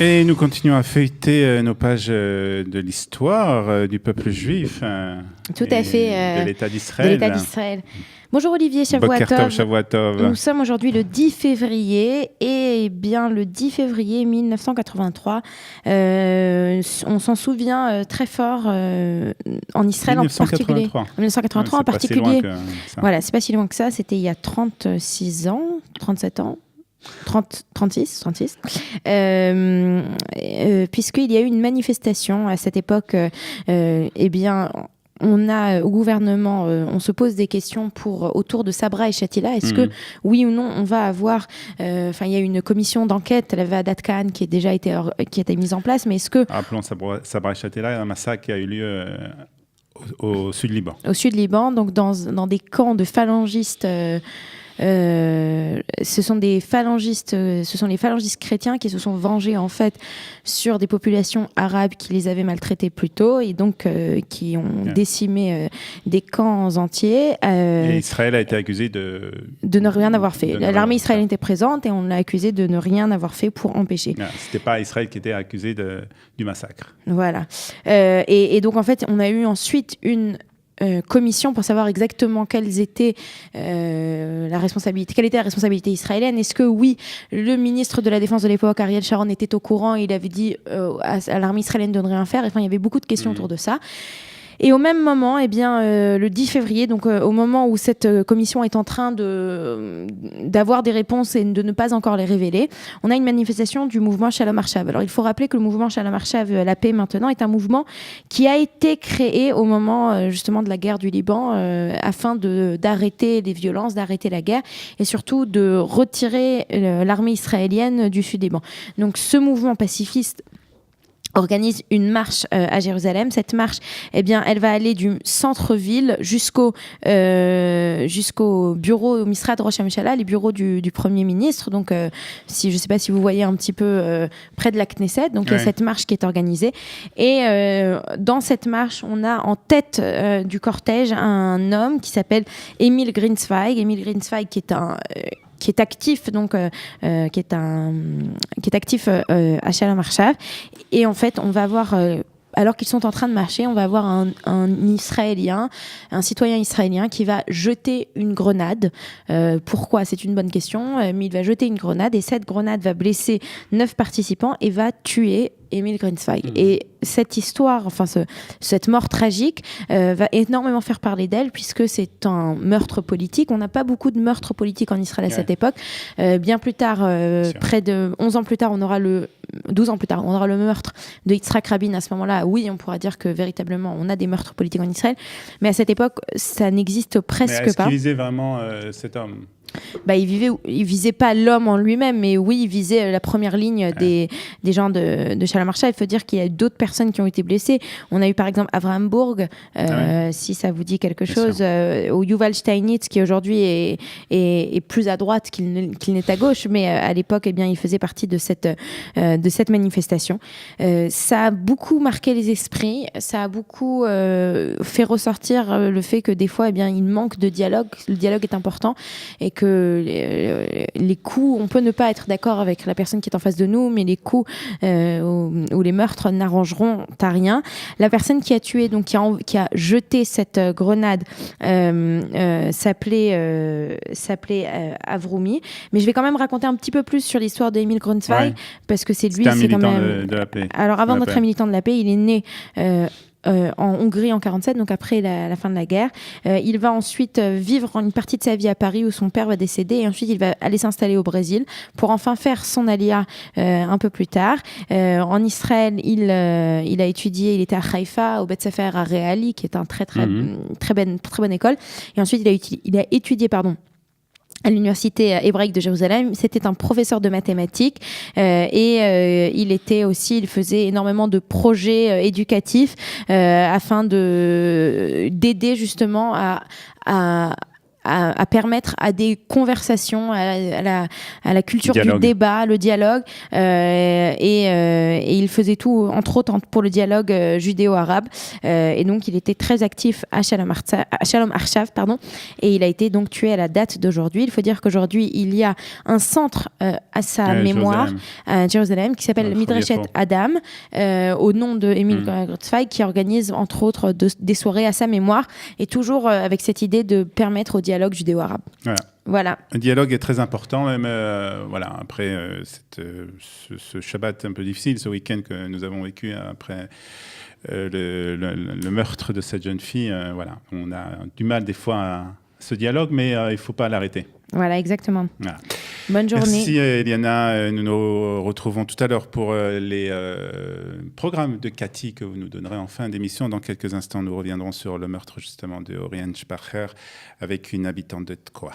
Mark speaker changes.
Speaker 1: Et nous continuons à feuilleter nos pages de l'histoire du peuple juif.
Speaker 2: Tout à fait.
Speaker 1: De l'État d'Israël.
Speaker 2: Bonjour Olivier
Speaker 1: Shavuot
Speaker 2: Shavuotov.
Speaker 1: Tov.
Speaker 2: Nous sommes aujourd'hui le 10 février et bien le 10 février 1983, on s'en souvient très fort en Israël
Speaker 1: 1983.
Speaker 2: en particulier. En 1983 en particulier. Voilà, c'est pas si loin que ça, c'était il y a 36 ans, 37 ans. 36, puisqu'il y a eu une manifestation à cette époque, eh bien, on a au gouvernement, on se pose des questions autour de Sabra et Shatila. Est-ce que oui ou non on va avoir, il y a une commission d'enquête, la Vadat Khan qui a déjà été mise en place, mais est-ce que
Speaker 1: rappelons Sabra et Shatila, un massacre qui a eu lieu au sud Liban.
Speaker 2: Au sud Liban, donc dans des camps de phalangistes. Ce sont les phalangistes chrétiens qui se sont vengés en fait sur des populations arabes qui les avaient maltraités plus tôt et donc qui ont décimé des camps entiers.
Speaker 1: Et Israël a été accusé de
Speaker 2: ne rien avoir fait. L'armée israélienne était présente et on l'a accusé de ne rien avoir fait pour empêcher.
Speaker 1: C'était pas Israël qui était accusé du massacre.
Speaker 2: Voilà. Et donc en fait, on a eu ensuite une commission pour savoir exactement quelle était la responsabilité israélienne. Est-ce que oui, le ministre de la Défense de l'époque, Ariel Sharon, était au courant et il avait dit à l'armée israélienne de ne rien faire. Enfin, il y avait beaucoup de questions autour de ça. Et au même moment, eh bien, le 10 février, donc au moment où cette commission est en train d'avoir des réponses et de ne pas encore les révéler, on a une manifestation du mouvement Shalom Arshav. Alors il faut rappeler que le mouvement Shalom Arshav, la paix maintenant, est un mouvement qui a été créé au moment justement de la guerre du Liban afin d'arrêter les violences, d'arrêter la guerre et surtout de retirer l'armée israélienne du sud Liban. Donc ce mouvement pacifiste organise une marche à Jérusalem. Cette marche, eh bien, elle va aller du centre-ville jusqu'au bureau au Misrad Rosh HaMashiach, les bureaux du Premier ministre. Donc, je ne sais pas si vous voyez un petit peu près de la Knesset. Donc, il y a cette marche qui est organisée. Et dans cette marche, on a en tête du cortège un homme qui s'appelle Emil Grünzweig. Emil Grünzweig qui est actif à Shalom Arshav. Et en fait, on va avoir alors qu'ils sont en train de marcher, on va avoir un citoyen israélien qui va jeter une grenade. Pourquoi ? C'est une bonne question. Mais il va jeter une grenade et cette grenade va blesser 9 participants et va tuer Emil Grünzweig. Et cette histoire, cette mort tragique va énormément faire parler d'elle puisque c'est un meurtre politique. On n'a pas beaucoup de meurtres politiques en Israël à cette époque. Bien plus tard, près de 12 ans plus tard, on aura le meurtre de Yitzhak Rabin. À ce moment-là, oui, on pourra dire que véritablement, on a des meurtres politiques en Israël. Mais à cette époque, ça n'existe presque pas.
Speaker 1: Est-ce qu'il visait vraiment cet homme ?
Speaker 2: Il visait pas l'homme en lui-même, mais oui, il visait la première ligne des gens de Shalom Arshav. Il faut dire qu'il y a d'autres personnes qui ont été blessées. On a eu par exemple Avraham Burg, si ça vous dit quelque chose, ou Yuval Steinitz, qui aujourd'hui est plus à droite qu'il n'est à gauche, mais à l'époque, eh bien, il faisait partie de cette manifestation. Ça a beaucoup marqué les esprits, ça a beaucoup fait ressortir le fait que des fois, eh bien, il manque de dialogue. Le dialogue est important et que les coups, on peut ne pas être d'accord avec la personne qui est en face de nous, mais les coups ou les meurtres n'arrangeront à rien. La personne qui a tué, donc qui a jeté cette grenade, s'appelait Avroumi. Mais je vais quand même raconter un petit peu plus sur l'histoire d'Emil Grünzweig, parce que c'est
Speaker 1: un militant de la paix.
Speaker 2: Alors avant d'être un militant de la paix, il est né en Hongrie en 47, donc après la fin de la guerre. Il va ensuite vivre une partie de sa vie à Paris où son père va décéder et ensuite il va aller s'installer au Brésil pour enfin faire son alia un peu plus tard. En Israël, il a étudié, il était à Haïfa, au Bet Sefer à Reali, qui est un très bonne école. Et ensuite il a étudié à l'université hébraïque de Jérusalem. C'était un professeur de mathématiques il faisait énormément de projets éducatifs afin d'aider justement à à permettre à des conversations, à la culture du débat, le dialogue. Et il faisait tout, entre autres, pour le dialogue judéo-arabe. Et donc, il était très actif à Shalom Arshav, et il a été donc tué à la date d'aujourd'hui. Il faut dire qu'aujourd'hui, il y a un centre à sa mémoire à Jérusalem qui s'appelle Midrashet Adam, au nom de Emile Grottzweig, qui organise, entre autres, des soirées à sa mémoire, et toujours avec cette idée de permettre au dialogue judéo-arabe. Voilà.
Speaker 1: Le dialogue est très important, même après ce Shabbat un peu difficile, ce week-end que nous avons vécu après le meurtre de cette jeune fille. On a du mal des fois à ce dialogue, mais il ne faut pas l'arrêter.
Speaker 2: Voilà, exactement. Voilà. Bonne journée.
Speaker 1: Merci Eliana. Nous nous retrouvons tout à l'heure pour les programmes de Cathy que vous nous donnerez en fin d'émission. Dans quelques instants, nous reviendrons sur le meurtre justement de Oriane Sparcher avec une habitante de Tkoa.